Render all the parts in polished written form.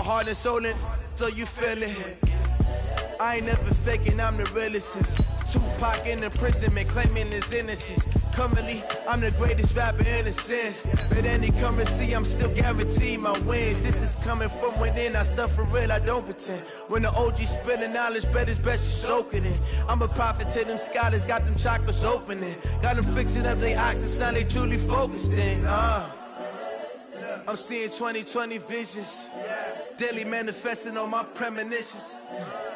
heart and soul in, so you feel it. I ain't never faking, I'm the realest since Tupac in imprisonment, claiming his innocence. Currently, I'm the greatest rapper in a sense. But any currency, I'm still guaranteed my wins. This is coming from within, I stuff for real, I don't pretend. When the OG spilling knowledge, bet it's best you soak it in. I'm a prophet to them scholars, got them chakras opening. Got them fixing up their octaves, now they truly focused in. I'm seeing 2020 visions. Daily manifesting on my premonitions.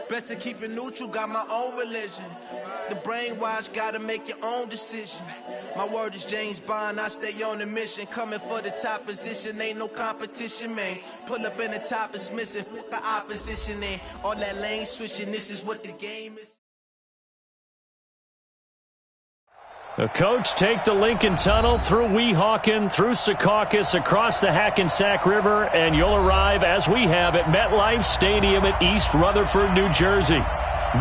Best to keep it neutral, got my own religion. The brainwash, gotta make your own decision. My word is James Bond, I stay on the mission. Coming for the top position, ain't no competition, man. Pull up in the top, it's missing, the opposition ain't. All that lane switching, this is what the game is. The coach take the Lincoln Tunnel through Weehawken, through Secaucus, across the Hackensack River, and you'll arrive, as we have, at MetLife Stadium at East Rutherford, New Jersey.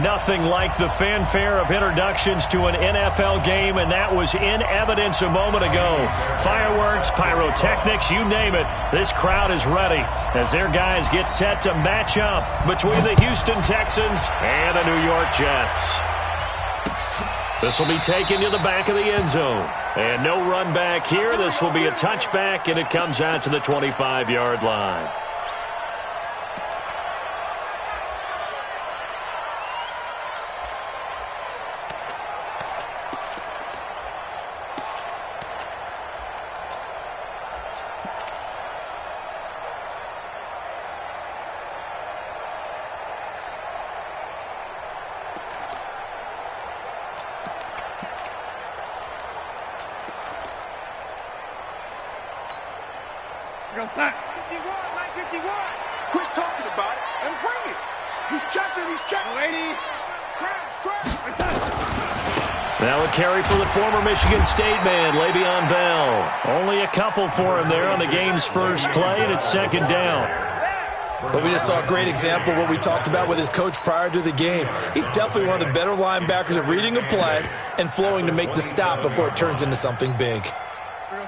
Nothing like the fanfare of introductions to an NFL game, and that was in evidence a moment ago. Fireworks, pyrotechnics, you name it. This crowd is ready as their guys get set to match up between the Houston Texans and the New York Jets. This will be taken to the back of the end zone. And no run back here. This will be a touchback, and it comes out to the 25-yard line. Sack. 51. Quit talking about it and bring it. He's checking. Lady. Crash. Now a carry for the former Michigan State man, Le'Veon Bell. Only a couple for him there on the game's first play, and it's second down. But we just saw a great example of what we talked about with his coach prior to the game. He's definitely one of the better linebackers at reading a play and flowing to make the stop before it turns into something big.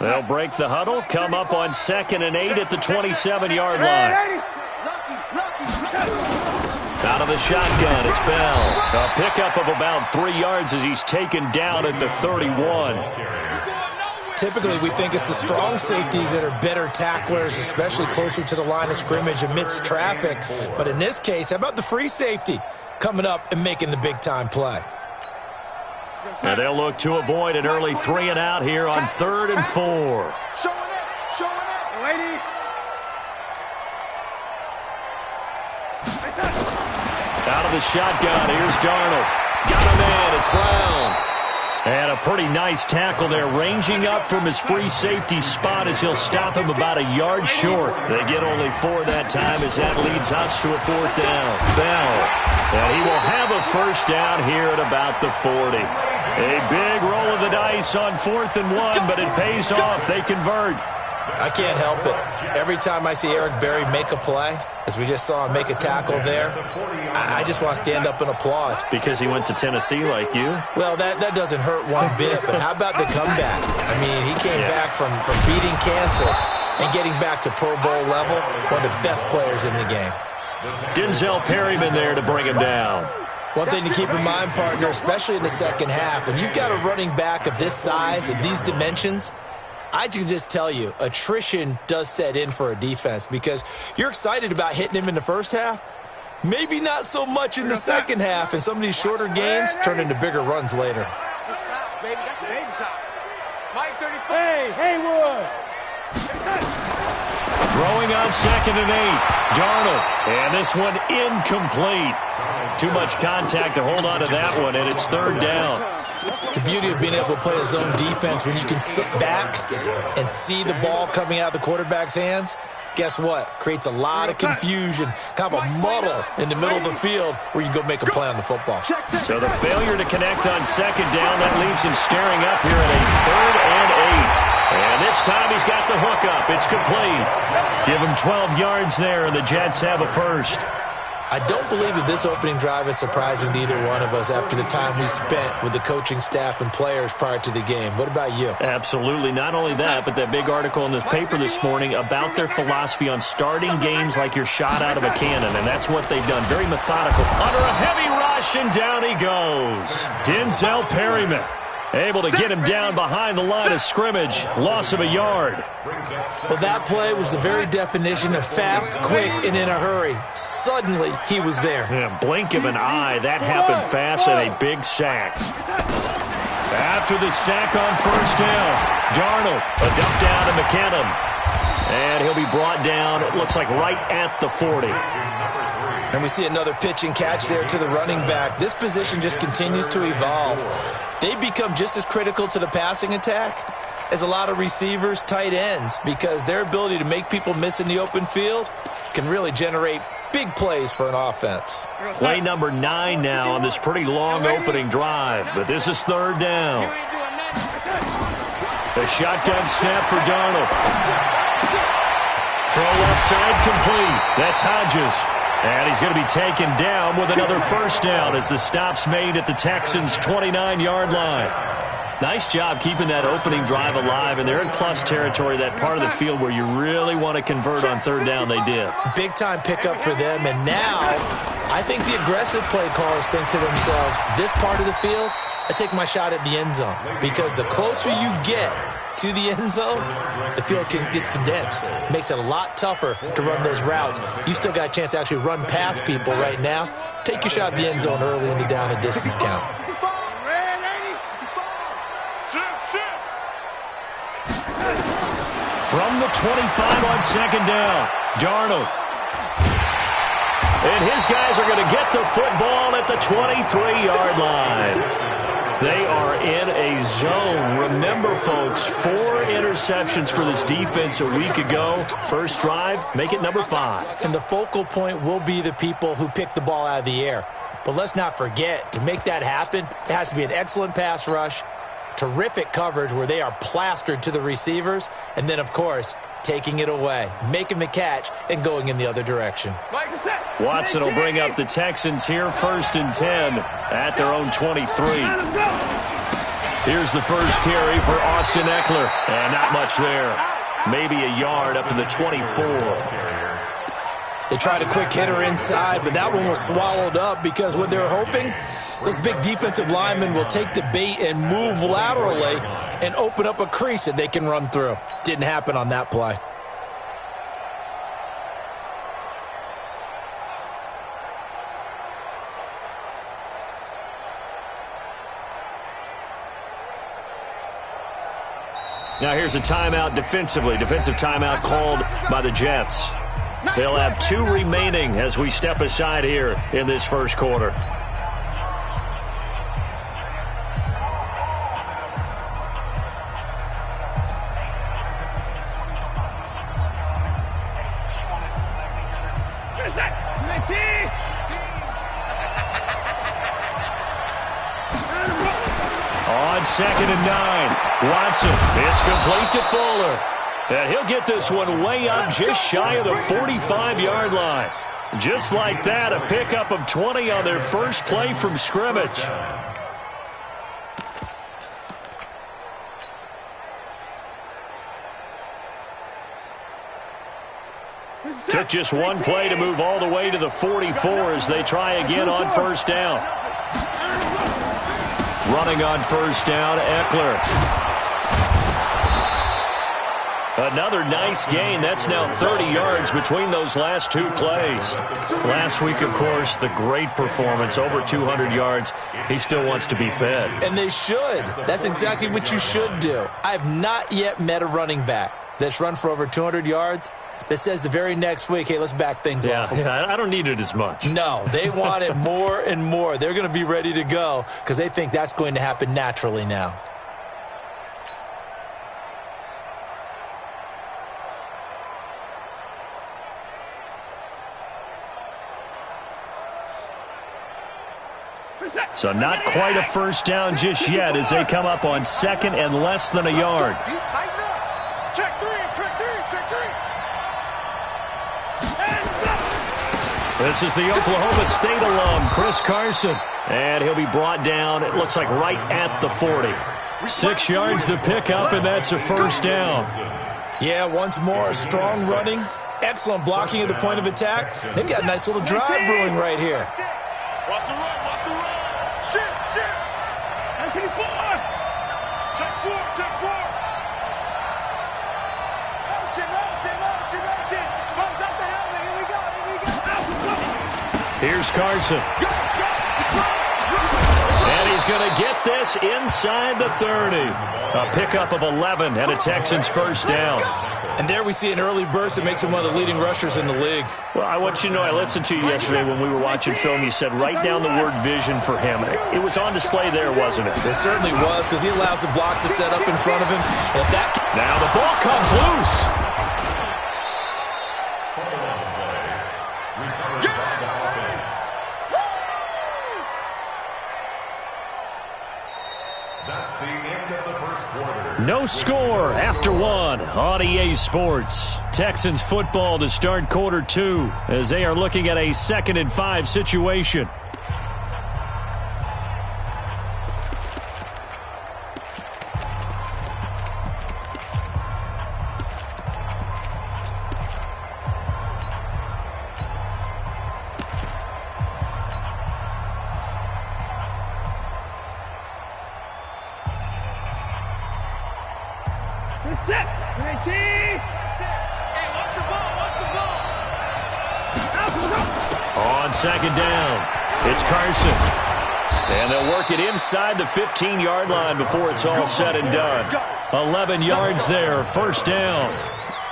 They'll break the huddle, come up on 2nd and 8 at the 27-yard line. Out of the shotgun, it's Bell. A pickup of about 3 yards as he's taken down at the 31. Typically, we think it's the strong safeties that are better tacklers, especially closer to the line of scrimmage amidst traffic. But in this case, how about the free safety coming up and making the big-time play? And they'll look to avoid an early 3-and-out here on 3rd and 4. Showing it. Lady. Out of the shotgun, here's Darnold. Got him in, it's Brown. And a pretty nice tackle there, ranging up from his free safety spot as he'll stop him about a yard short. They get only 4 that time as that leads us to a 4th down. Bell. And he will have a first down here at about the 40. A big roll of the dice on 4th and 1, but it pays off. They convert. I can't help it. Every time I see Eric Berry make a play, as we just saw him make a tackle there, I just want to stand up and applaud. Because he went to Tennessee like you? Well, that doesn't hurt one bit, but how about the comeback? I mean, he came back from beating cancer and getting back to Pro Bowl level, one of the best players in the game. Denzel Perryman there to bring him down. One thing to keep in mind, partner, especially in the second half, when you've got a running back of this size and these dimensions, I can just tell you, attrition does set in for a defense because you're excited about hitting him in the first half, maybe not so much in the second half, and some of these shorter gains turn into bigger runs later. Hey, Haywood! Throwing on 2nd and 8. Darnold. And this one incomplete. Too much contact to hold on to that one, and it's 3rd down. The beauty of being able to play a zone defense when you can sit back and see the ball coming out of the quarterback's hands, guess what? Creates a lot of confusion, kind of a muddle in the middle of the field where you can go make a play on the football. So the failure to connect on 2nd down, that leaves him staring up here at a 3rd and 8. And this time he's got the hook up. It's complete. Give him 12 yards there, and the Jets have a first. I don't believe that this opening drive is surprising to either one of us after the time we spent with the coaching staff and players prior to the game. What about you? Absolutely. Not only that, but that big article in the paper this morning about their philosophy on starting games like you're shot out of a cannon, and that's what they've done. Very methodical. Under a heavy rush, and down he goes. Denzel Perryman able to get him down behind the line of scrimmage. Loss of a yard. Well, that play was the very definition of fast, quick, and in a hurry. Suddenly, he was there. Yeah, blink of an eye. That happened fast, and a big sack. After the sack on first down, Darnold, a dump down to McKinnon. And he'll be brought down, it looks like, right at the 40. And we see another pitch and catch there to the running back. This position just continues to evolve. They become just as critical to the passing attack as a lot of receivers, tight ends, because their ability to make people miss in the open field can really generate big plays for an offense. Play number 9 now on this pretty long opening drive, but this is third down. The shotgun snap for Darnold. Throw left side complete. That's Hodges. And he's going to be taken down with another first down as the stop's made at the Texans' 29-yard line. Nice job keeping that opening drive alive, and they're in plus territory, that part of the field where you really want to convert on third down. They did. Big-time pickup for them, and now I think the aggressive play callers think to themselves, this part of the field, I take my shot at the end zone, because the closer you get to the end zone, the field gets condensed. It makes it a lot tougher to run those routes. You still got a chance to actually run past people right now. Take your shot at the end zone early in the down and distance count. From the 25 on second down, Darnold. And his guys are going to get the football at the 23-yard line. They are in a zone. Remember, folks, 4 interceptions for this defense a week ago. First drive, make it number 5. And the focal point will be the people who pick the ball out of the air. But let's not forget, to make that happen, it has to be an excellent pass rush, terrific coverage where they are plastered to the receivers, and then, of course, taking it away, making the catch, and going in the other direction. Watson will bring up the Texans here, 1st and 10 at their own 23. Here's the first carry for Austin Eckler, and not much there. Maybe a yard up to the 24. They tried a quick hitter inside, but that one was swallowed up because what they were hoping, those big defensive linemen will take the bait and move laterally and open up a crease that they can run through. Didn't happen on that play. Now here's a timeout defensively. Defensive timeout called by the Jets. They'll have 2 remaining as we step aside here in this first quarter. On 2nd and 9, Watson, it's complete to Fuller. And he'll get this one way up just shy of the 45-yard line. Just like that, a pickup of 20 on their first play from scrimmage. Took just one play to move all the way to the 44 as they try again on first down. Running on first down, Eckler. Another nice gain. That's now 30 yards between those last 2 plays. Last week, of course, the great performance, over 200 yards. He still wants to be fed. And they should. That's exactly what you should do. I've not yet met a running back that's run for over 200 yards that says the very next week, hey, let's back things off. Yeah, I don't need it as much. No, they want it more and more. They're going to be ready to go because they think that's going to happen naturally now. So not quite a first down just yet as they come up on 2nd and less than a yard. This is the Oklahoma State alum, Chris Carson. And he'll be brought down, it looks like, right at the 40. 6 yards to pick up, and that's a first down. Yeah, once more, strong running, excellent blocking at the point of attack. They've got a nice little drive brewing right here. Watch the run, watch the run. Shit. Check four. Motion. Up the helmet, here we go. Here's Carson. And he's going to get this inside the 30. A pickup of 11 and a Texans first down. And there we see an early burst that makes him one of the leading rushers in the league. Well, I want you to know, I listened to you yesterday when we were watching film. You said write down the word vision for him. It was on display there, wasn't it? It certainly was, because he allows the blocks to set up in front of him. And if that... Now the ball comes loose. No score after one on EA Sports. Texans football to start quarter 2 as they are looking at a 2nd and 5 situation. On 2nd down, it's Carson. And they'll work it inside the 15-yard line before it's all said and done. 11 yards there, first down.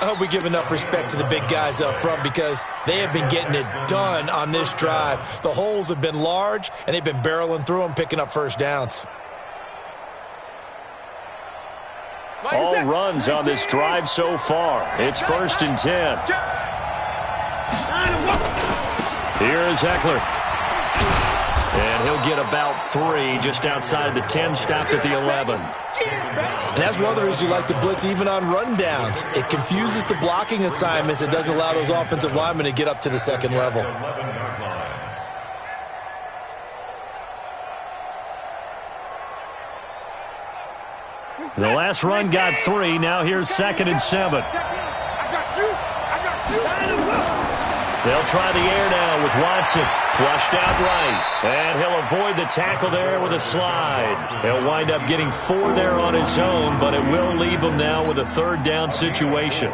I hope we give enough respect to the big guys up front, because they have been getting it done on this drive. The holes have been large, and they've been barreling through them, picking up first downs. All runs on this drive so far. It's 1st and 10. Here is Eckler. And he'll get about 3 just outside the 10, stopped at the 11. And that's one of the reasons you like to blitz even on rundowns. It confuses the blocking assignments. It doesn't allow those offensive linemen to get up to the 2nd level. The last run got 3. Now here's 2nd and 7. They'll try the air now with Watson. Flushed out right. And he'll avoid the tackle there with a slide. He'll wind up getting 4 there on his own, but it will leave him now with a 3rd down situation.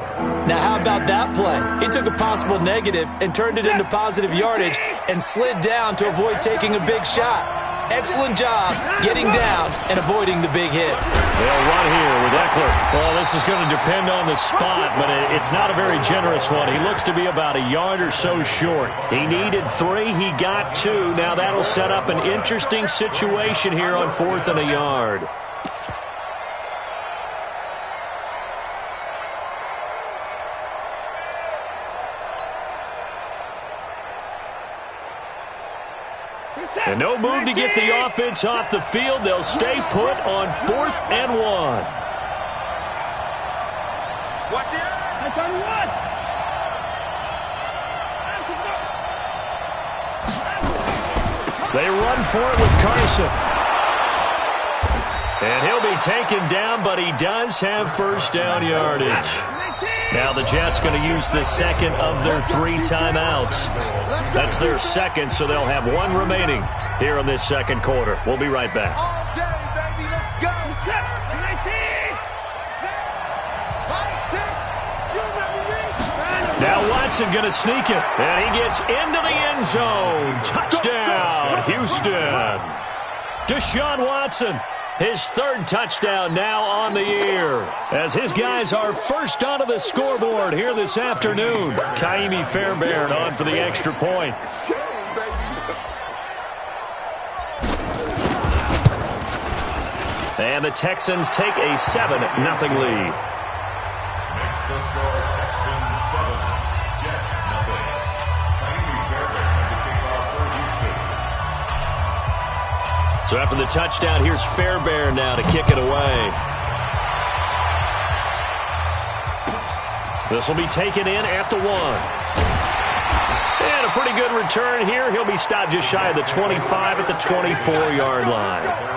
Now, how about that play? He took a possible negative and turned it into positive yardage and slid down to avoid taking a big shot. Excellent job getting down and avoiding the big hit. They'll run here with Eckler. Well, this is going to depend on the spot, but it's not a very generous one. He looks to be about a yard or so short. He needed 3. He got 2. Now that'll set up an interesting situation here on 4th and a yard. And no move to get the offense off the field. They'll stay put on 4th and 1. Watch the They run for it with Carson. And he'll be taken down, but he does have first down yardage. Now the Jets going to use the 2nd of their 3 timeouts. That's their 2nd, so they'll have 1 remaining here in this 2nd quarter. We'll be right back. all day, baby. Let's go. 19. Now Watson going to sneak it, and he gets into the end zone. Touchdown, Houston. Deshaun Watson, his 3rd touchdown now on the year, as his guys are first onto the scoreboard here this afternoon. Kaimi Fairbairn on for the extra point. And the Texans take a 7-0 lead. Makes the score Texans 7, Jets 0. Kaimi Fairbairn to kick off for Houston. So after the touchdown, here's Fairbairn now to kick it away. This will be taken in at the 1. And a pretty pretty good return here. He'll be stopped just shy of the 25 at the 24-yard line.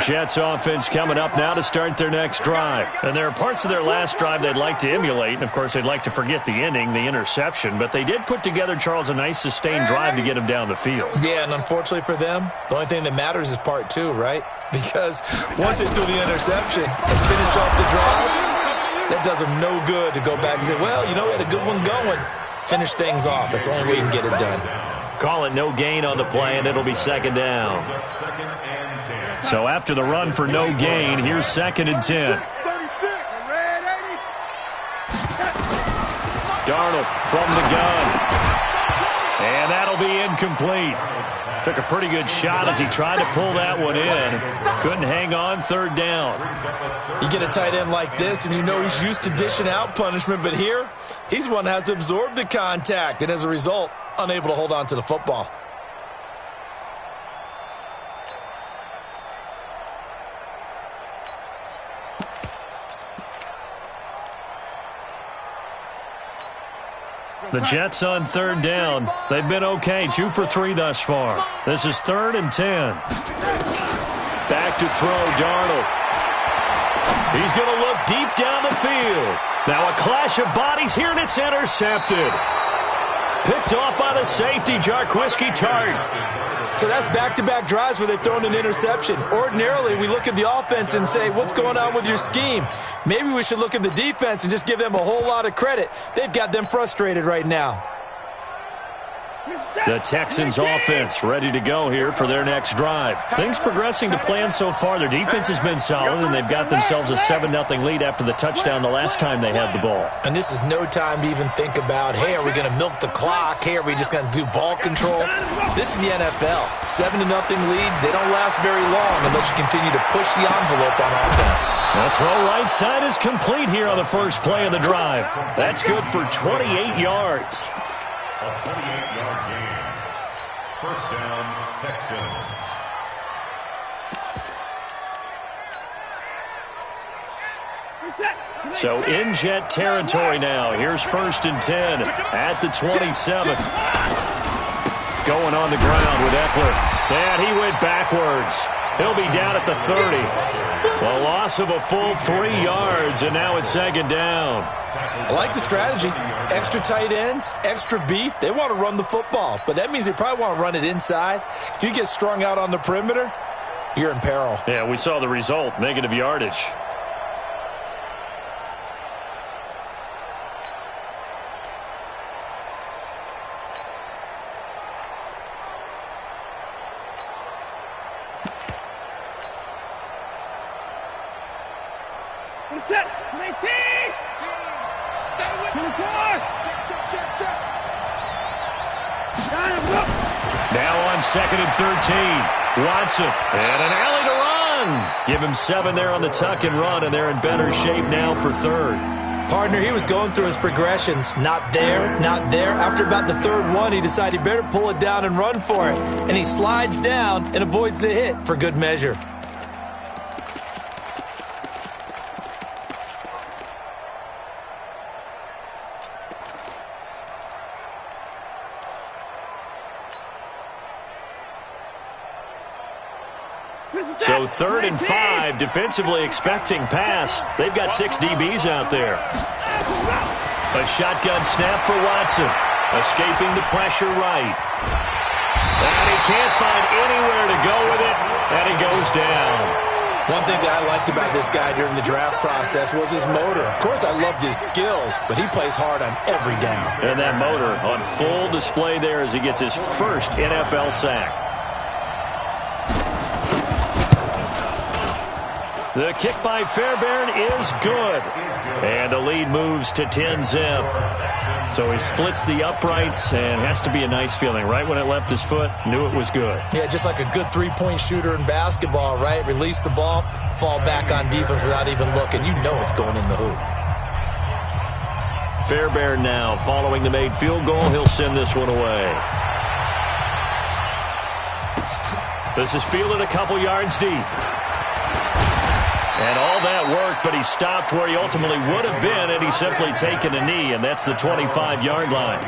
Jets offense coming up now to start their next drive. And there are parts of their last drive they'd like to emulate. And, of course, they'd like to forget the ending, the interception. But they did put together, Charles, a nice sustained drive to get him down the field. Yeah, and unfortunately for them, the only thing that matters is part two, right? Because once they threw the interception and finish off the drive, that does them no good to go back and say, well, you know, we had a good one going. Finish things off. That's the only way you can get it done. Call it no gain on the play, and it'll be second down. So after the run for no gain, here's 2nd and 10. Darnold from the gun. And that'll be incomplete. Took a pretty good shot as he tried to pull that one in. Couldn't hang on, 3rd down. You get a tight end like this, and you know he's used to dishing out punishment, but here, he's one that has to absorb the contact, and as a result, unable to hold on to the football. The Jets on 3rd down. They've been okay, 2 for 3 thus far. This is 3rd and 10. Back to throw, Darnold. He's going to look deep down the field. Now a clash of bodies here, and it's intercepted. Picked off by the safety, Jarquiski Tart. So that's back-to-back drives where they've thrown an interception. Ordinarily, we look at the offense and say, what's going on with your scheme? Maybe we should look at the defense and just give them a whole lot of credit. They've got them frustrated right now. The Texans offense ready to go here for their next drive. Things progressing to plan so far. Their defense has been solid, and they've got themselves a 7-0 lead after the touchdown the last time they had the ball. And this is no time to even think about, hey, are we going to milk the clock? Hey, are we just going to do ball control? This is the NFL. 7-0 leads, they don't last very long unless you continue to push the envelope on offense. The throw right side is complete here on the first play of the drive. That's good for 28 yards. A 28-yard gain. 1st down, Texans. So in Jet territory now. Here's 1st and 10 at the 27. Going on the ground with Eckler. And he went backwards. He'll be down at the 30. A loss of a full 3 yards, and now it's 2nd down. I like the strategy. Extra tight ends, extra beef. They want to run the football, but that means they probably want to run it inside. If you get strung out on the perimeter, you're in peril. Yeah, we saw the result, negative yardage. Now on 2nd and 13. Watson. And an alley to run. Give him 7 there on the tuck and run, and they're in better shape now for 3rd. Partner, he was going through his progressions. Not there, not there. After about the 3rd one, he decided he better pull it down and run for it. And he slides down and avoids the hit for good measure. So 3rd and 5, defensively expecting pass. They've got 6 DBs out there. A shotgun snap for Watson. Escaping the pressure right. And he can't find anywhere to go with it, and he goes down. One thing that I liked about this guy during the draft process was his motor. Of course, I loved his skills, but he plays hard on every down. And that motor on full display there as he gets his first NFL sack. The kick by Fairbairn is good. And the lead moves to 10-zip. So he splits the uprights and has to be a nice feeling. Right when it left his foot, knew it was good. Yeah, just like a good three-point shooter in basketball, right? Release the ball, fall back on defense without even looking. You know it's going in the hoop. Fairbairn now following the made field goal. He'll send this one away. This is fielded a couple yards deep. And all that work, but he stopped where he ultimately would have been, and he's simply taken a knee, and that's the 25-yard line.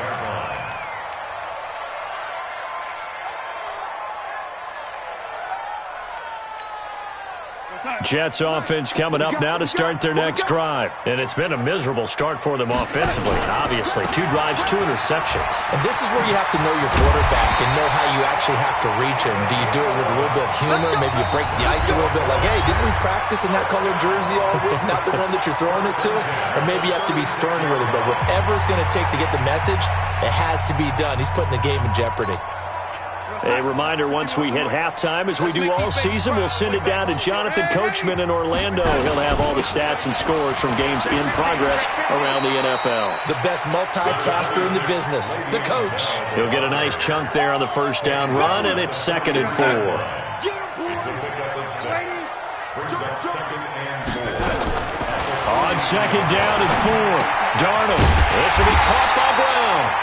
Jets offense coming up now to start their next drive. And it's been a miserable start for them offensively. And obviously, 2 drives, 2 interceptions. And this is where you have to know your quarterback and know how you actually have to reach him. Do you do it with a little bit of humor? Maybe you break the ice a little bit like, hey, didn't we practice in that colored jersey all week? Not the one that you're throwing it to? Or maybe you have to be stern with him. But whatever it's going to take to get the message, it has to be done. He's putting the game in jeopardy. A reminder, once we hit halftime, as we do all season, we'll send it down to Jonathan Coachman in Orlando. He'll have all the stats and scores from games in progress around the NFL. The best multitasker in the business, the coach. He'll get a nice chunk there on the first down run, and it's 2nd and 4. It's a pickup of 6. Brings up 2nd and 4. On 2nd down and 4, Darnold. This will be caught by Brown.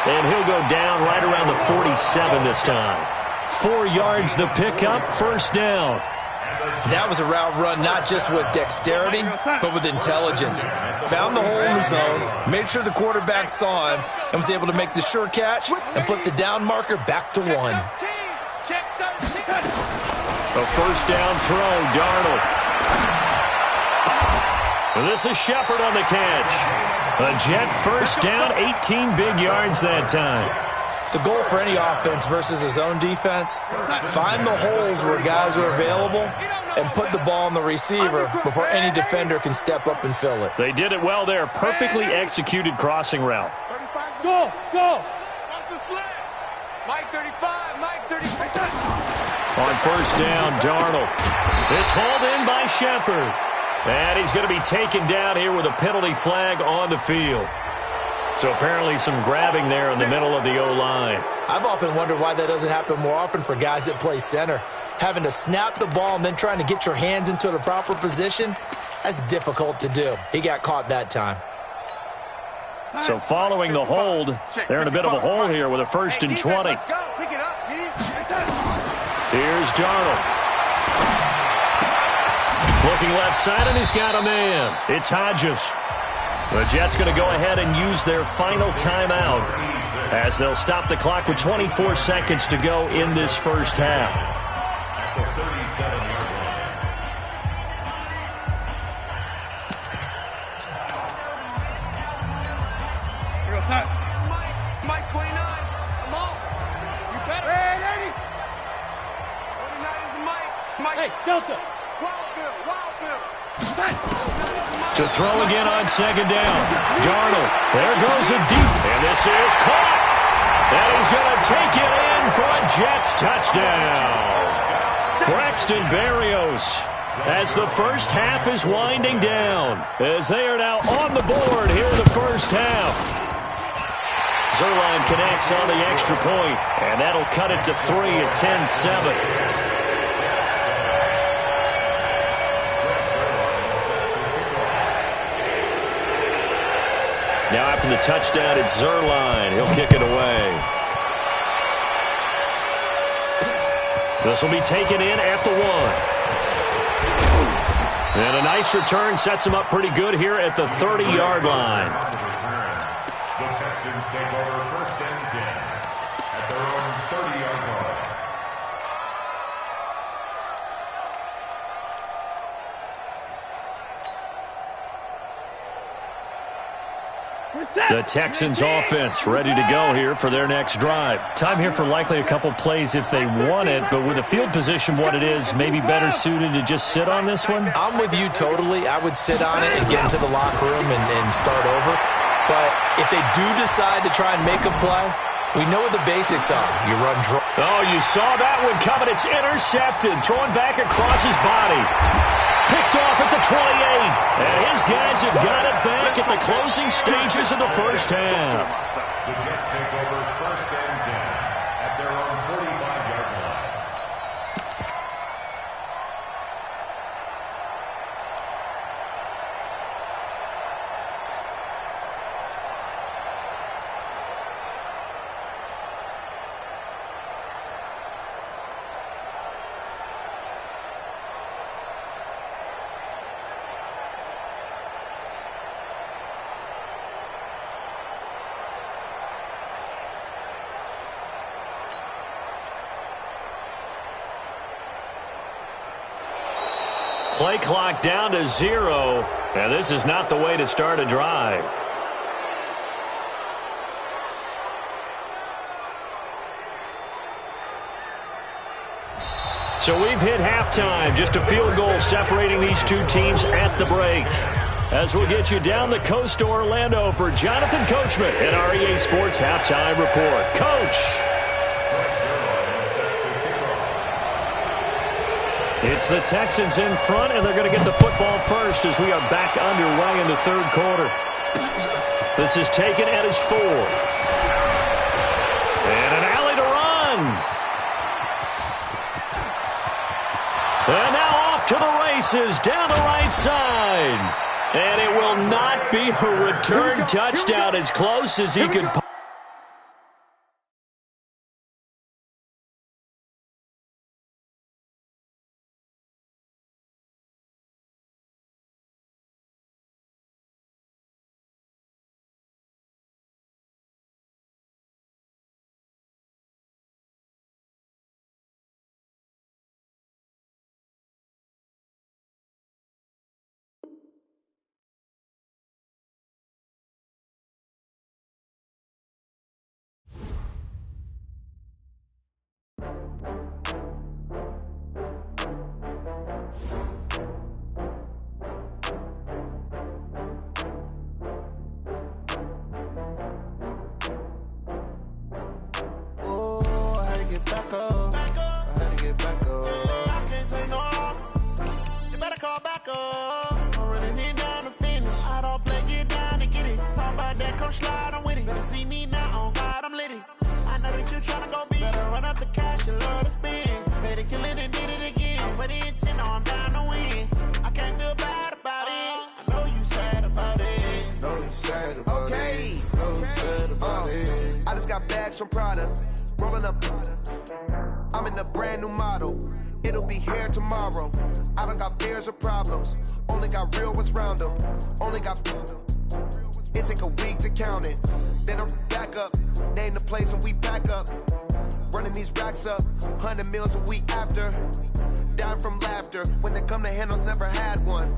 And he'll go down right around the 47 this time. 4 yards the pickup, first down. That was a route run not just with dexterity, but with intelligence. Found the hole in the zone, made sure the quarterback saw him, and was able to make the sure catch and flip the down marker back to 1. A first down throw, Darnold. This is Shepard on the catch. A Jet first down, 18 big yards that time. The goal for any offense versus his own defense, find the holes where guys are available and put the ball on the receiver before any defender can step up and fill it. They did it well there. Perfectly executed crossing route. Go, go. Watch the slant. Mike 35, Mike 35. On first down, Darnold. It's hauled in by Shepard. And he's going to be taken down here with a penalty flag on the field. So apparently some grabbing there in the middle of the O-line. I've often wondered why that doesn't happen more often for guys that play center. Having to snap the ball and then trying to get your hands into the proper position, that's difficult to do. He got caught that time. So following the hold, they're in a bit of a hole here with a 1st and 20. Here's Darnold. Looking left side, and he's got a man. It's Hodges. The Jets going to go ahead and use their final timeout as they'll stop the clock with 24 seconds to go in this first half. Here goes Simon. Mike 29. Come on. You better. Hey, 29 is the Mike. Hey, Delta. To throw again on 2nd down. Darnold. There goes a deep. And this is caught. And he's going to take it in for a Jets touchdown. Braxton Berrios, as the first half is winding down, as they are now on the board here in the first half. Zerline connects on the extra point, and that'll cut it to 3 at 10-7. Now after the touchdown, it's Zerline. He'll kick it away. This will be taken in at the 1. And a nice return sets him up pretty good here at the 30-yard line. The Texans take over 1st and 10 at their own 30-yard line. The Texans offense ready to go here for their next drive. Time here for likely a couple plays if they want it, but with the field position what it is, maybe better suited to just sit on this one? I'm with you totally. I would sit on it and get into the locker room and start over. But if they do decide to try and make a play, we know what the basics are. You run draw. Oh, you saw that one coming. It's intercepted. Thrown back across his body. Picked off at the 28. And his guys have got it back at the closing stages of the first half. The Jets take over 1st and 10 at their own 45-yard line. Play clock down to 0, and this is not the way to start a drive. So we've hit halftime, just a field goal separating these two teams at the break. As we'll get you down the coast to Orlando for Jonathan Coachman and our EA Sports Halftime Report. Coach! It's the Texans in front, and they're going to get the football first as we are back underway in the third quarter. This is taken at his 4. And an alley to run. And now off to the races down the right side. And it will not be a return touchdown, as close as he could. From Prada, rolling up. I'm in a brand new model. It'll be here tomorrow. I don't got fears or problems. Only got real ones round them. Only got. It take a week to count it. Then I'm back up. Name the place and we back up. Running these racks up. 100 meals a week after. Dying from laughter. When it come to handles, never had one.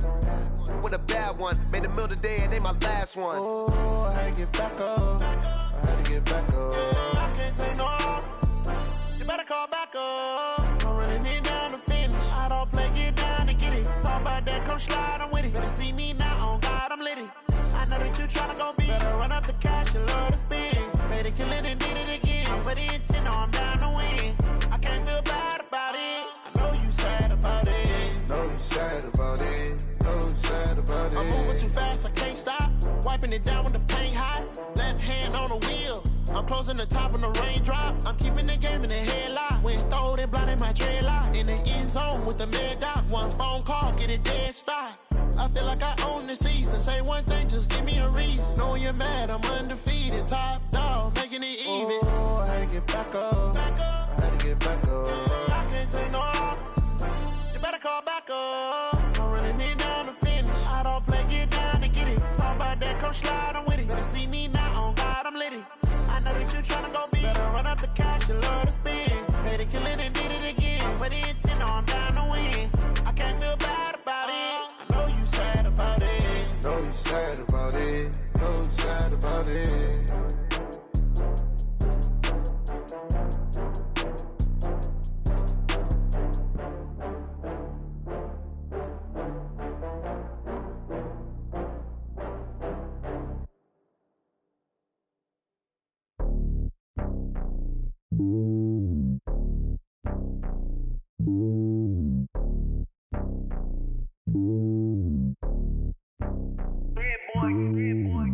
With a bad one. Made a meal today and they my last one. Oh, I had to get back up. I had to get back up. I can't take no loss. You better call back up. I'm running it down to finish. I don't play, get down and get it. Talk about that, come slide, I'm with it. Better see me now, on God, I'm litty. I know that you tryna go big. Better run up the cash, you love to spend. Better kill it and did it again. I'm with the intent, no, I'm down to win. I can't feel bad about it. I know you sad about it. Know you sad about it. Know you sad about it. I'm moving too fast, I can't stop. Wiping it down with the paint hot. Left hand on the wheel. I'm closing the top on the raindrop. I'm keeping the game in the headlock. When throwed and blinded my dreadlock. In the end zone with the mad dot. One phone call, get it dead stop. I feel like I own the season. Say one thing, just give me a reason. Knowing you're mad, I'm undefeated. Top dog, making it even. Oh, I had to get back up. I had to get back up. I can't take no loss. You better call back up. I'm running it down to finish. I don't play, get down and get it. Talk about that, come slide, I'm with it. Better see me now, on God, I'm litty. I know that you tryna go big. Better run up the cash, you love to spend. Better kill it and did it again. But the intent, no, I'm down to win. I can't feel bad about it. I know you sad about it. Know you sad about it. Know you sad about it.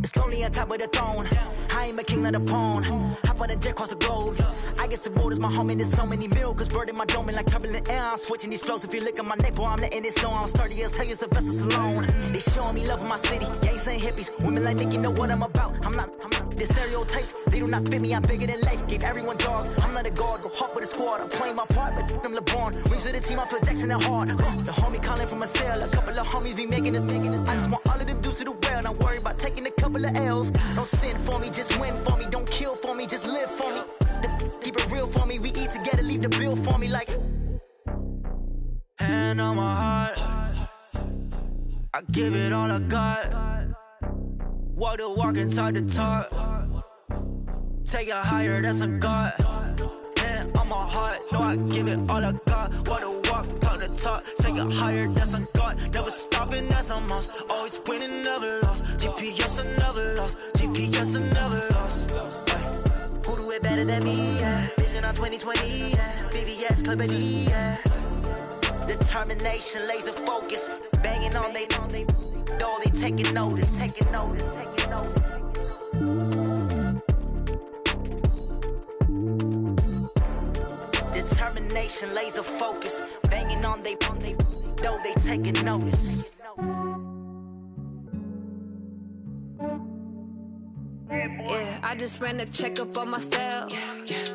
It's lonely on top of the throne. I ain't a king of the pawn. Hop on a jet across the globe. I guess the world is my home and there's so many miracles burning my dome and like turbulent air. I'm switching these flows. If you look at my neck, boy, I'm letting it snow. I'm sturdy as hell, as a vessel alone. They showing me love in my city. Gangs ain't hippies. Women like Nicky know what I'm about. I'm not the stereotypes. They do not fit me. I'm bigger than life. Gave everyone jaws. I'm not a guard. Go hard with a squad. I'm playing my part, but them LeBron. Rings to the team. I feel Jackson and hard. The homie calling from a cell. A couple of homies be making it. I just want all of them dudes to do well. Not worry about taking a couple of L's. Don't sin for me, just win for me. Don't kill for me, just live for me. Keep it real for me. We eat together, leave the bill for me like. Hand on my heart, I give it all I got. Walk the walk and talk the talk. Take it higher, that's a God. Hand on my heart, no, I give it all I got. Walk the walk, talk the talk. Take it higher, that's a God. Never stopping, that's a must. Always winning, never lost. GPS, I never lost. GPS, I never lost. Who do it better than me? Yeah. Vision on 2020. Yeah. VVS, company. Yeah. Determination, laser focus. Banging on they know they taking notice. Taking notice. Taking notice. Determination, laser focus. Banging on they know they taking notice. Yeah, I just ran a checkup on myself.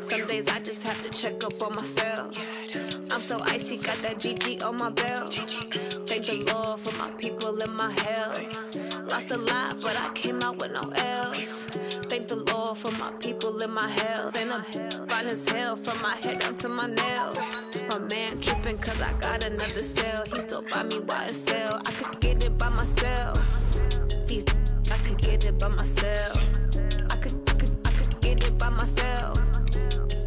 Some days I just have to check up on myself. I'm so icy, got that GG on my belt. Thank the Lord for my people and my health. Lost a lot, but I came out with no else. Thank the Lord for my people and my health. And I'm fine as hell from my head down to my nails. My man tripping cause I got another cell. He still buy me YSL. I could get it by myself. These I could get it by myself. I could get it by myself.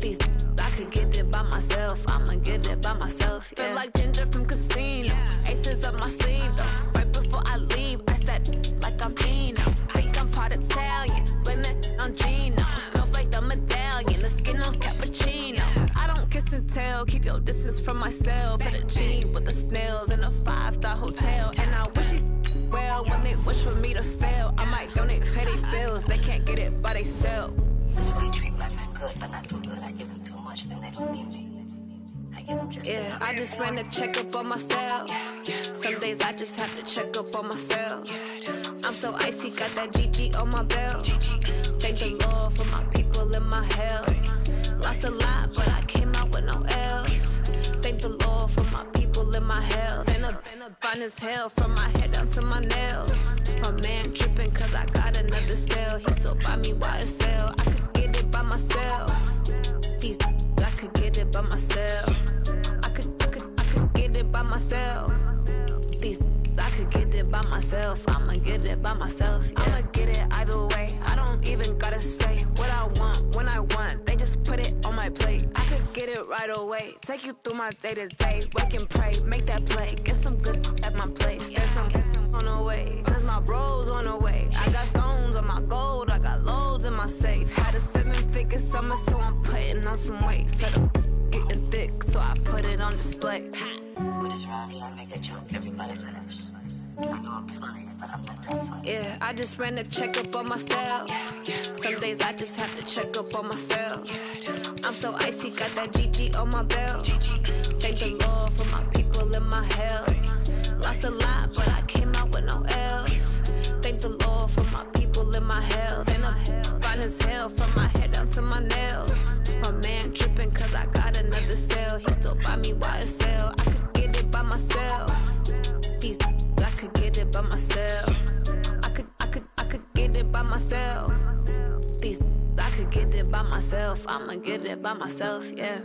These I could get it by myself. I'ma get it by myself. Yeah. Feel like Ginger from Casino. Aces up my sleeve though. Right before I leave, I said like I'm Dino. Think I'm part Italian. Blame it on Gino. Snowflake the medallion. The skin on cappuccino. I don't kiss and tell. Keep your distance from myself. At a genie with the snails in a 5-star hotel. And I wish he well when they wish for me to fail. I might donate petty bills. They can't get it by themselves. That's why you treat my friend good, but not too good. I give them too much, then they don't need me. I give them just enough. I just ran a checkup on myself. Some days I just have to check up on myself. I'm so icy, got that GG on my belt. Thank the Lord for my people and my health. Lost a lot, but I came out with no else. Thank the Lord for my people and my health. And I'm fine as hell from my head down to my nails. My man tripping cause I got another cell. He still buy me YSL. I could get it by myself. These I could get it by myself. I could get it by myself. These I could get it by myself. I'ma get it by myself. Yeah. I'ma get it either way. I don't even gotta say what I want when I want. They just put it on my plate. I could get it right away. Take you through my day to day. Wake and pray, make that play. Get some good at my place. There's some on the way. Cause my bro's on the way. I got stones on my gold. I got loads in my safe. Had a 7-figure summer, so I'm putting on some weight. Set up getting thick, so I put it on display. What is wrong? I make a joke. Everybody laughs. I know I'm funny, but I'm not that funny. Yeah, I just ran a checkup on myself. Some days I just have to check up on myself. I'm so icy, got that GG on my belt. Thank the Lord for my people and my health. Lost a lot, but I came out with no else. Thank the Lord for my people and my health. And I'm fine as hell from my head down to my nails. My man tripping cause I got another cell. He still buy me YSL. I could get it by myself. These I could get it by myself. I could get it by myself. These I could get it by myself. I'ma get it by myself, yeah.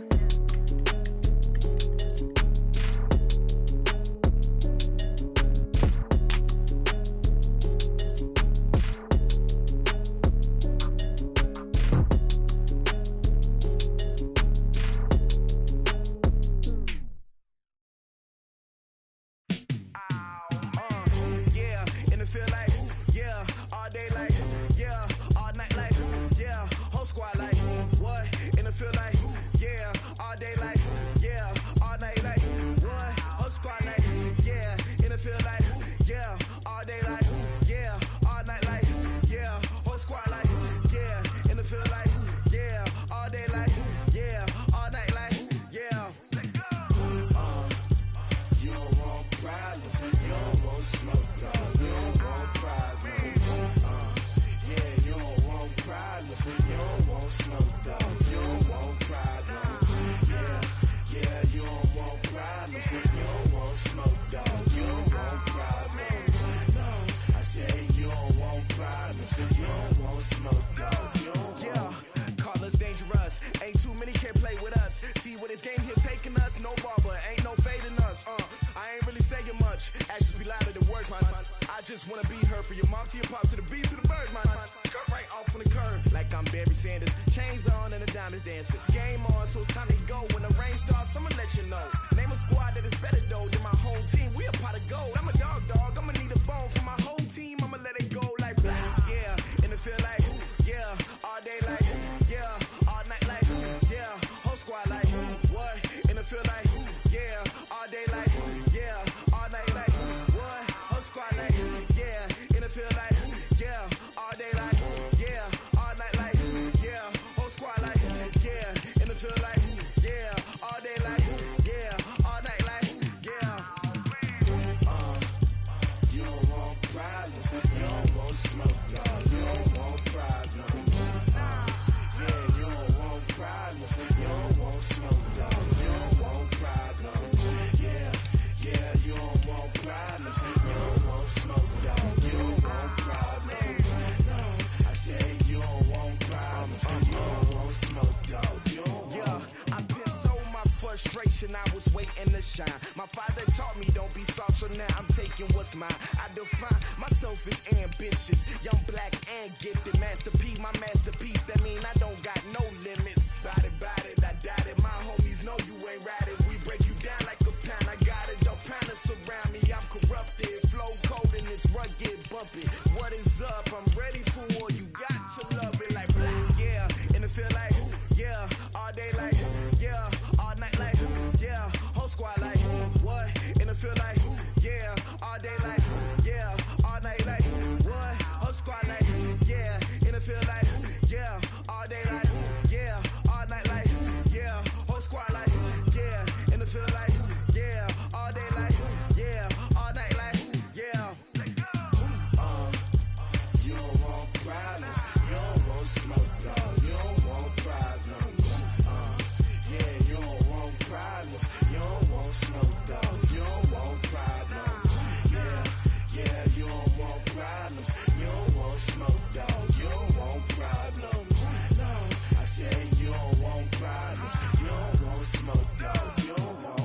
As actions be louder than words, man. I just wanna be heard, for your mom to your pop to the beat to the birds, man. Cut right off on the curb like I'm Barry Sanders. Chains on and the diamonds dancing. Game on, so it's time to go. When the rain starts, I'ma let you know. Name a squad that is better though than my whole team. We a pot of gold. I'm a dog. I'ma need a bone for my whole team. I'ma let it go like yeah. And it feel like yeah. All day like yeah. All night like yeah. Whole squad like what? And it feel like yeah. All day like yeah. All night like what? Whole squad like yeah. And it feel like yeah. All day like yeah. All night like yeah. Whole squad like yeah. And it feel like yeah. All day like yeah. All night like yeah. You don't want problems. You don't want smoke, no. You don't want problems. Yeah, you don't want problems. You don't want smoke, no. You don't want problems. Yeah, you don't want problems. You don't want smoke, no. You don't want problems. No, I say you don't want problems. You don't want smoke, no. You don't want. I put so my frustration, I was waiting to shine. My father taught me don't be soft, so now I'm taking what's mine. I define myself as ambitious, young, black, and gifted. Masterpiece, my masterpiece. That mean I don't got no limits. Bout it, I doubt it. My homies know you ain't ratted. We break you down like a pound. I got it, don't pound us around me. I'm corrupted, flow cold and it's rugged, bumpy. What is up? I'm ready for war. You got to love it like yeah. And it feel like yeah. All day like yeah. All night like yeah. Whole squad like what? And it feel like yeah. All day like yeah. All night like what? Whole squad like yeah. And it feel like yeah. All day like yeah. All night like yeah. Whole squad like yeah. And it feel like yeah. All day like yeah. All night like yeah. You don't want problems. You don't want smoke, no. You don't want problems. Yeah, you don't want problems. You don't want smoke, no. You don't want problems. Yeah, you don't want problems. You don't want smoke, no. You don't want problems. No, I say you don't want problems. You don't want smoke, no. You don't want.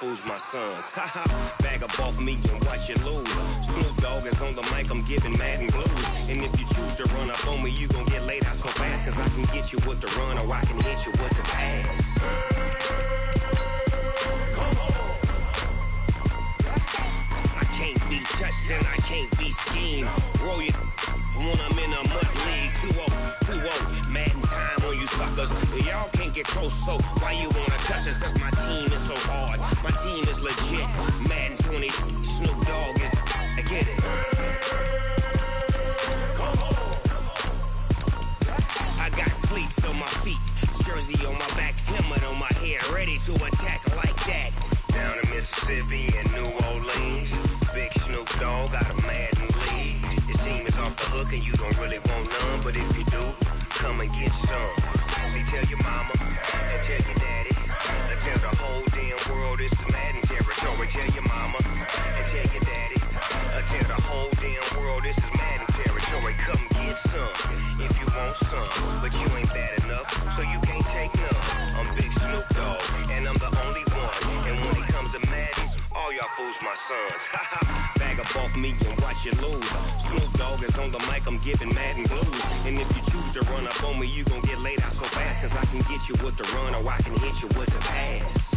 Fools my sons. Haha, bag up off me and watch you lose. Snoop Dogg is on the mic, I'm giving Madden blues. And if you choose to run up on me, you gon' get laid out so fast. Cause I can get you with the run or I can hit you with the pass. Come on. I can't be touched and I can't be schemed. Roll you when I'm in a mud league. 2-0, Madden time on you suckers. Y'all can't get close, so why you wanna touch us? Cause my team is so hard. My team is legit. Madden 20, Snoop Dogg is. I get it. Come on. I got cleats on my feet, jersey on my back, helmet on my head, ready to attack like that. Down in Mississippi and New Orleans, big Snoop Dogg got a Madden league. Your team is off the hook and you don't really want none, but if you do, come and get some. See, tell your mama and tell your daddy. Tell the whole damn world it's Madden territory. Tell your mama and tell your daddy. Tell the whole damn world this is Madden territory. Come get some if you want some, but you ain't bad enough, so you can't take none. I'm Big Snoop Dogg and my sons. Bag up off me and watch you lose. Snoop Dogg is on the mic, I'm giving Madden blues. And if you choose to run up on me, you gon' get laid out so fast. Cause I can get you with the run or I can hit you with the pass.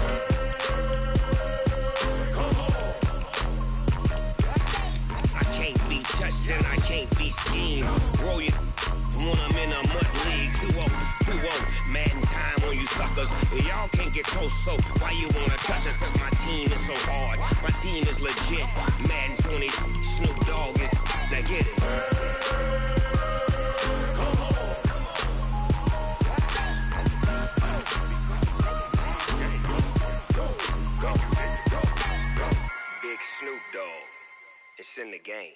I can't be touched and I can't be schemed. Roll you when I'm in a mud league. 2-0, Madden time on you suckers. Y'all can't get close, so why you wanna touch us? Cause my team is so hard, my team is legit. Madden 20, Snoop Dogg is, now get it. Big Snoop Dogg, it's in the game.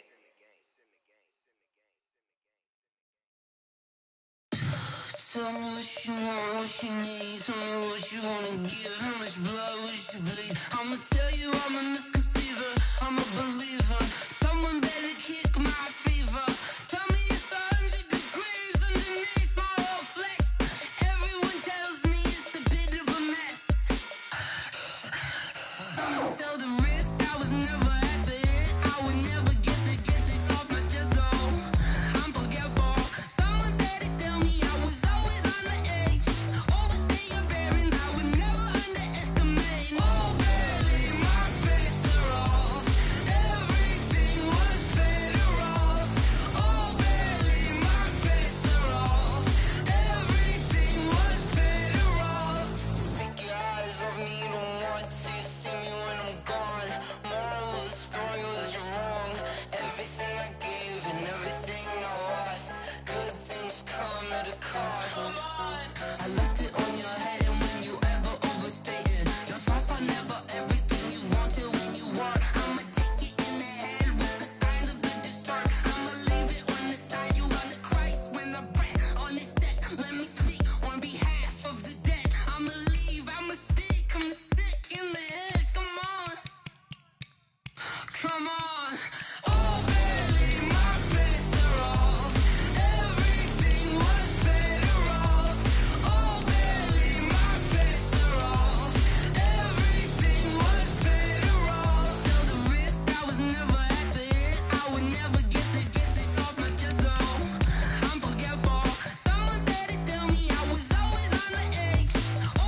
Tell me what you want, what you need. Tell me what you wanna give. How much blood would you bleed? I'ma tell you I'm a misconceiver. I'm a believer. Someone better kick my fever. Tell me it's 100 degrees underneath my whole flesh. Everyone tells me it's a bit of a mess. I'ma tell the risk I was never at the end. I would never get it off my chest though. I'm forgetful. Someone better tell me I was always on the edge. Overstay your bearings, I would never underestimate. Oh baby, my bets are off. Everything was better off. Oh baby, my bets are off. Everything was better off. Take your eyes off me, don't want to see me when I'm gone. Moral of the story was you're wrong. Everything I gave and everything I lost. Good things come at a cost. I left it on your head, and when you ever overstated, your thoughts are never everything you wanted when you want. I'ma take it in the head with the signs of the distort. I'ma leave it on the side. You on the Christ when the breath on this set. Let me speak on behalf of the dead. I'ma leave, I'ma speak. I'm sick in the head. Come on, come on. Oh baby, my bets are off. Everything was better off. Oh baby, my bets are off. Everything was better off. Tell the risk I was never at the end. I would never get it off my chest though. I'm forgetful. Someone better tell me I was always on the edge.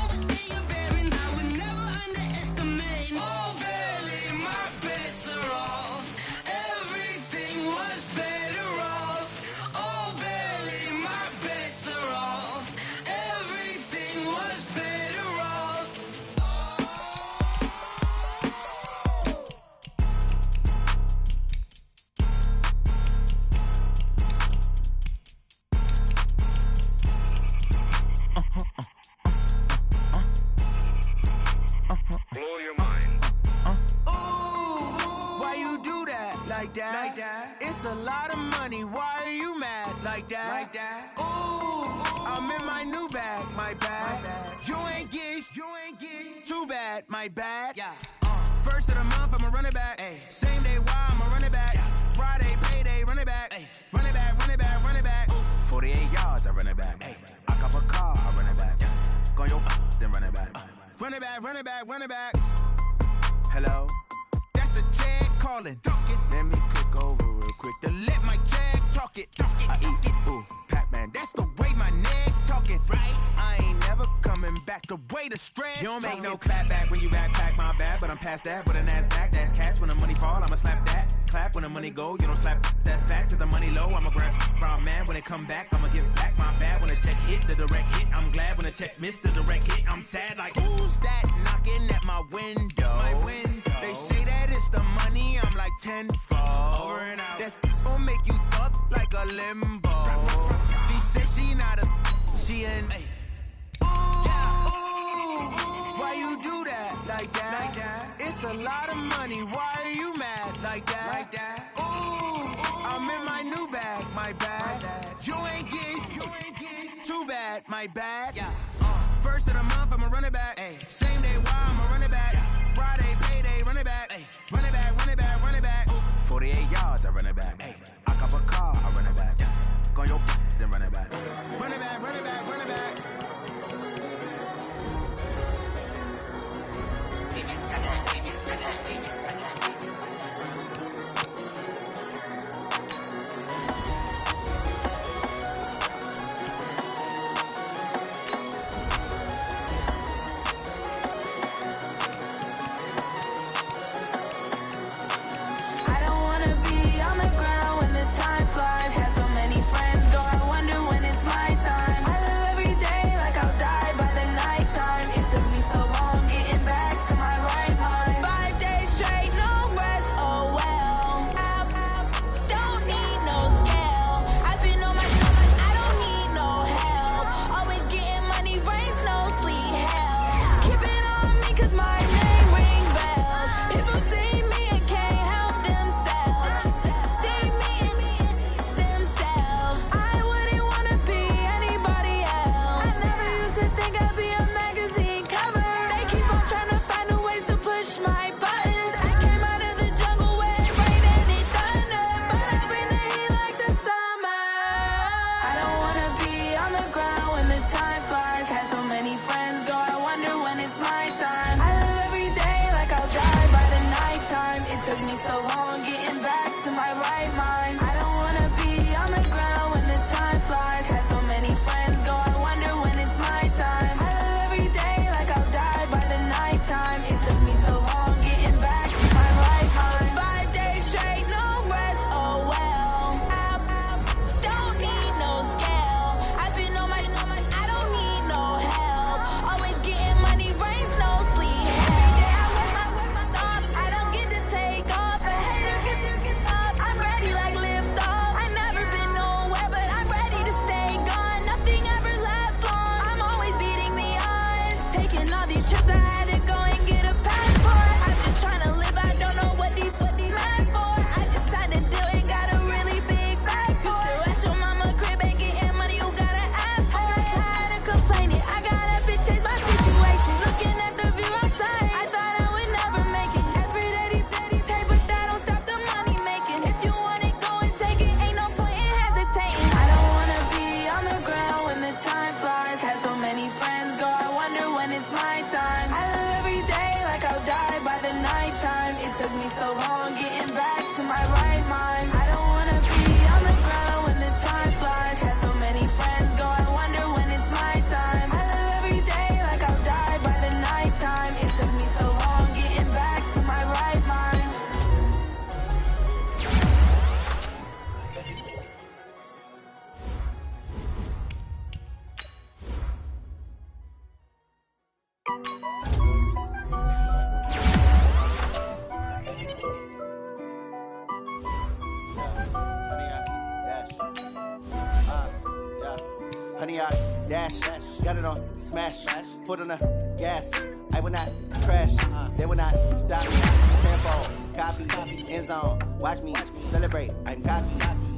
Overstay your bearings, I would never underestimate. Oh baby, my bets are off. Everything was better off. Oh baby, my bets are off. Everything was better off. Blow your mind. Why you do that like that? Like that? It's a lot of money. Why are you mad like that? Like that? Ooh, I'm in my new bag, my bad. You ain't get too bad, my bad. Yeah. First of the month, I'ma run it back. Ay. Same day, why I'ma run it back. Yeah. Friday, payday, run it back. Ay. Run it back, run it back, run it back. Ooh. 48 yards, I run it back. Ay. I cop a car, I run it back. Yeah. Go yo, then run it back. Run it back, run it back, run it back. Hello? That's the Jag calling. Let me take over real quick to let my Jag talk it. I eat it, ooh, Pac-Man. That's the way my neck talking. Right? I ain't never coming back the way the stress. You don't make no clap back when you backpack, my bad. But I'm past that with a NASDAQ. That's cash. When the money fall, I'ma slap that. Clap when the money go, you don't slap. That's facts. If the money low, I'ma grab brown man. When it come back, I'ma give back my bad. When the check hit, the direct hit. I'm glad when the check missed the direct hit. I'm sad like, who's that knocking at my window? My window. They say that it's the money, I'm like tenfold. Over and out. That's gon' make you up like a limbo. She said she not a, she an. Ooh, why you do that like that? Like that? It's a lot of money. Why are you mad like that? Like that? Ooh, I'm in my new bag, my bad. You ain't get too bad, my bad. Yeah. First of the month, I'ma run it back. Ay. Same day, why I'ma run it back. Friday, payday, run it back. Ay. Run it back, run it back, run it back. 48 yards, I run it back. Ay. I cop a car, I run it back. Go yo, then run it back. Run it back, run it back, run it back. honey, I dash. Got it on smash. Foot on the gas. I will not crash. They will not stop me. Tempo, copy, end zone. Watch me celebrate. I'm cocky.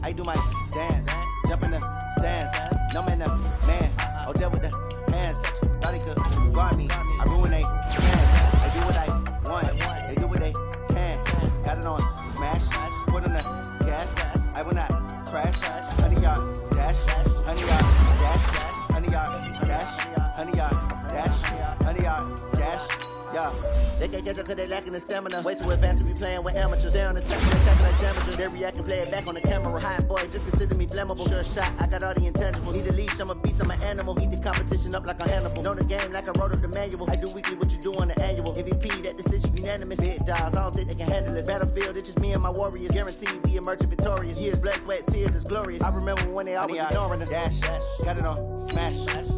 I do my dance. Jump in the stands. No man, the man. Oh, deal with the hands. Thought he could guard me. I ruin they plans. I do what I want. They do what they can. Got it on smash. Foot on the gas. I will not crash. Honey, y'all dash. Honey, y'all dash. Honey, y'all dash. Honey, y'all dash. Honey, y'all dash. Yeah. They can't catch up cause they lacking the stamina. Way too advanced to be playing with amateurs. They're on the attack like damages. They react and play it back on the camera. Hot boy, just consider me flammable. Sure shot, I got all the intangibles. Need a leash, I'm a beast, I'm an animal. Heat the competition up like a Hannibal. Know the game like I wrote up the manual. I do weekly what you do on the annual. MVP, that decision unanimous. Big dogs, I don't think they can handle this. Battlefield, it's just me and my warriors. Guaranteed we emerging victorious. Years, blood, sweat, tears, it's glorious. I remember when they always ignoring us. Dash, got it on smash.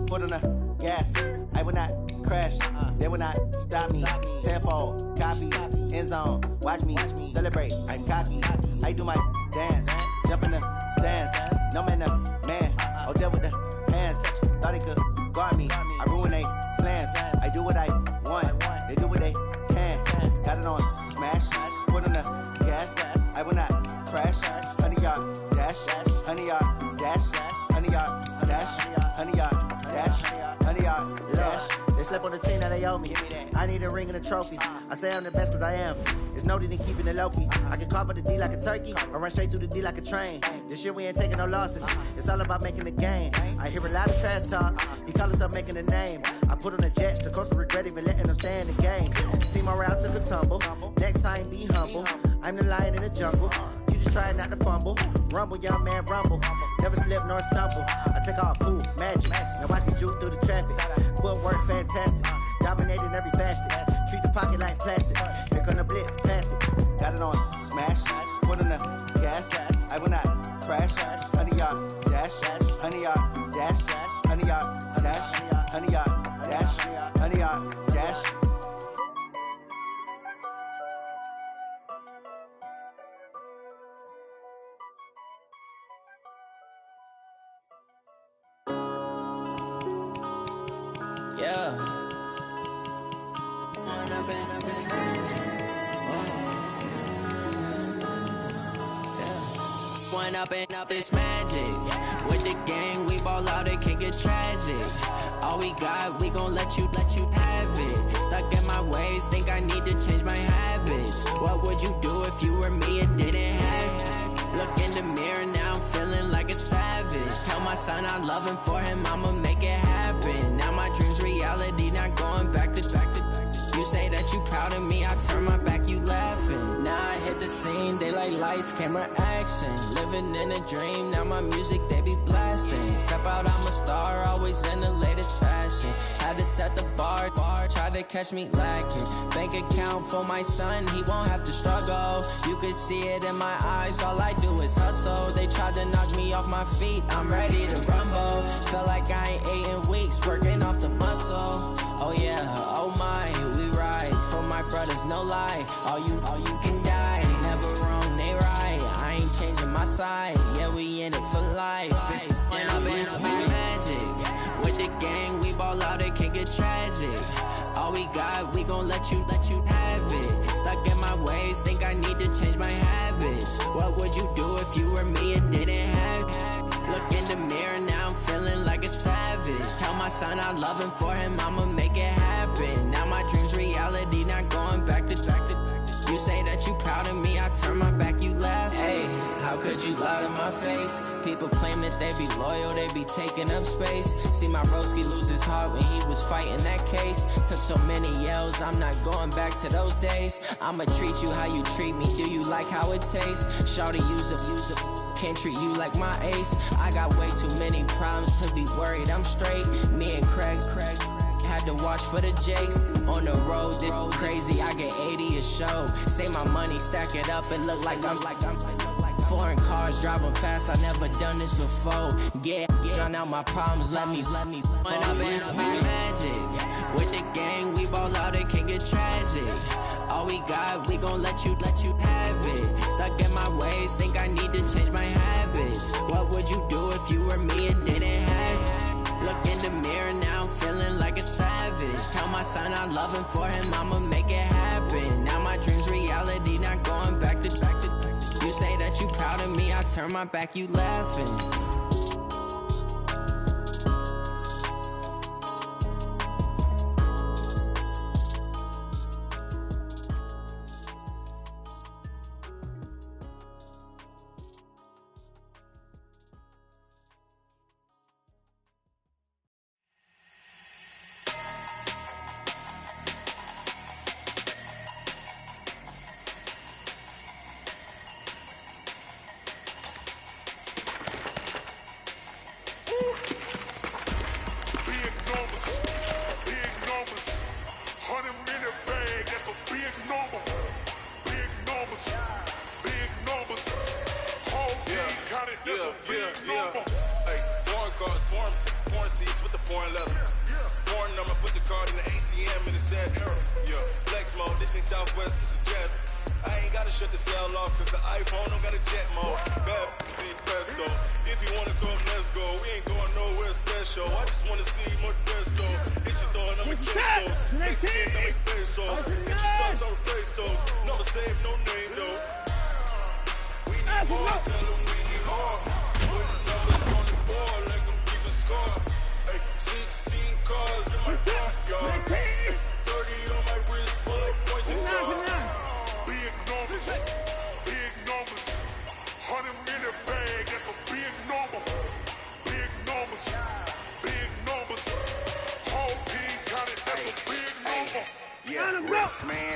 Foot on the gas. I will not crash. They will not stop me. Tempo, copy, end zone. Watch me celebrate. I'm cocky. I do my dance. Jump in the stands. No man, the man. Oh, deal with the hands. Thought he could guard me. I ruin they plans. I do what I want. They do what they can. Got it on smash. Foot on the gas. I will not crash. Honey, y'all dash. Honey, y'all dash. Honey, y'all dash. Honey, y'all dash. Honey, y'all dash. They slept on the team that they owe me. I need a ring and a trophy. I say I'm the best cause I am. There's no need in keeping it low-key. I can carve the D like a turkey or run straight through the D like a train. This year we ain't taking no losses. It's all about making the game. I hear a lot of trash talk. He call us up making a name. I put on the jets. The coach will regret even letting them stay in the game. Team morale took a tumble. Next time be humble. I'm the lion in the jungle. You just try not to fumble. Rumble, young man, rumble. Never slip nor stumble. I take off, poof, magic. Now watch me juke through the traffic. Footwork fantastic. Dominating every facet. Treat the pocket like plastic. Here come the blitz, pass it. Got it on smash. Foot on the gas. I will not crash. Honey, y'all dash. Honey, y'all dash. Honey, y'all dash. Honey, y'all dash. Honey, y'all dash. Yeah. One up and up is magic. With the gang, we ball out, it can get tragic. All we got, we gon' let you have it. Stuck in my ways, think I need to change my habits. What would you do if you were me and didn't have it? Look in the mirror, now I'm feeling like a savage. Tell my son I love him, for him I'ma make it happen. Now my dream's reality, not going back to. You say that you proud of me, I turn my back, you laughing. Now I hit the scene, they like lights, camera, action. Living in a dream, now my music, they be blasting. Step out, I'm a star, always in the latest fashion. Had to set the bar, try to catch me lacking. Bank account for my son, he won't have to struggle. You can see it in my eyes, all I do is hustle. They tried to knock me off my feet, I'm ready to rumble. Felt like I ain't ate in weeks, working off the muscle. Oh yeah, oh my, we ride for my brothers, no lie. All you can die, never wrong, they right. I ain't changing my side, yeah, we in it for life. When up and up is magic. With the gang, we ball out, it can get tragic. All we got, we gon' let you have it. Stuck in my ways, think I need to change my habits. What would you do if you were me and didn't have it? Look in the mirror, now I'm feeling like a savage. Tell my son I love him, for him I'ma make it happen. Now my dream's reality, not going back to. You say that you proud of me, I turn my back, you laugh. Hey, how could you lie to my face? People claim that they be loyal, they be taking up space. See my broski lose his heart when he was fighting that case. Took so many yells, I'm not going back to those days. I'ma treat you how you treat me, do you like how it tastes? Shawty, use up. Can't treat you like my ace. I got way too many problems to be worried, I'm straight. Me and Craig had to watch for the Jakes. On the road, this crazy, I get 80 a show. Say my money, stack it up, it look like I'm foreign cars, driving fast, I never done this before. Get drown out my problems, let me When up and up is magic. With the gang, we ball out, it can get tragic. All we got, we gon' let you have it. Stuck in my ways, think I need to change my habits. What would you do if you were me and didn't have it? son, I'm loving for him, I'ma make it happen. Now my dream's reality, not going back to. You say that you proud of me, I turn my back, you laughing.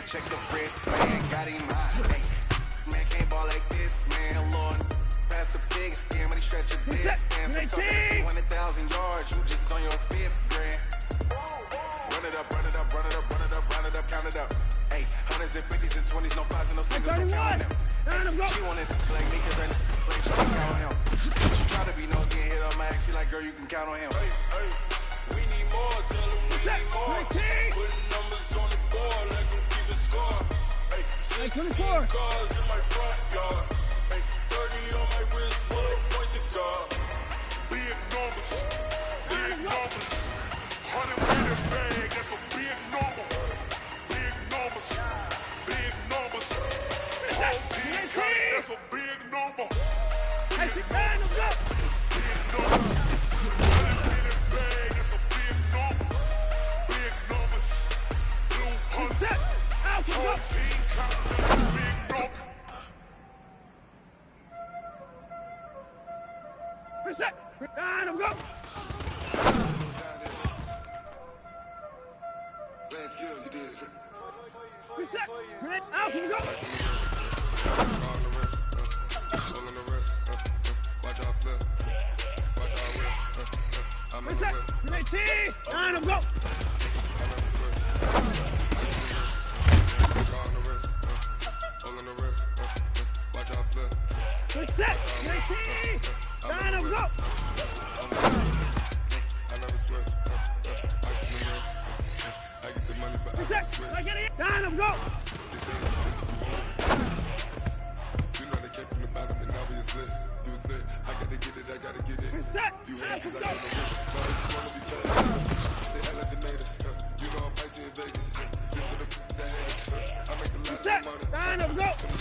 Check the wrist, man, got him high. Hey, man, can't ball like this, man. Lord, pass the big skin when he stretch a disc. And some talking 200,000 yards, you just on your 5th grand. Run it up, run it up, run it up, run it up, run it up, count it up. Hey, hundreds and 50s and 20s, no 5s and no singles, don't count them. Hey, she wanted to play me cause her play, she can count on him. She try to be nosy and hit on my ass, she like, girl, you can count on him. Hey, hey, we need more, tell them we need more. Putting numbers on the board, like them keep the score. Hey, 16 cars in my front yard. Hey, 30 on my wrist, bullet pointed guard. Big numbers, big numbers. 100 in the bag, that's a big number. Big numbers, big numbers. Whole team counting, that's a big number. Big numbers, big numbers. 100 in the bag, that's a big number. Big numbers, blue hunters. Whole team counting, that's a big number. Reset, and I'm go. Skills, you did. Reset, ready, out, and go. On the wrist, pull on the wrist, watch out flip, watch out whip, I'm in the Reset, whip. ready, and I'm go. I never switch. On the wrist, pull on the wrist, watch out flip. Reset, ready, and I'm go. I never switch. Ice in the wrist. I get the money, but I never switch. I get it, and I'm go. This ain't a switch. You know they came from the bottom and now we is lit. You was lit. I gotta get it, I gotta get it. Reset, You had cause I got the wrist. Now they just wanna be fed. They act like they made us. You know I'm icy in Vegas. This for the that hate us. I make a lot Reset, of money. and I'm go.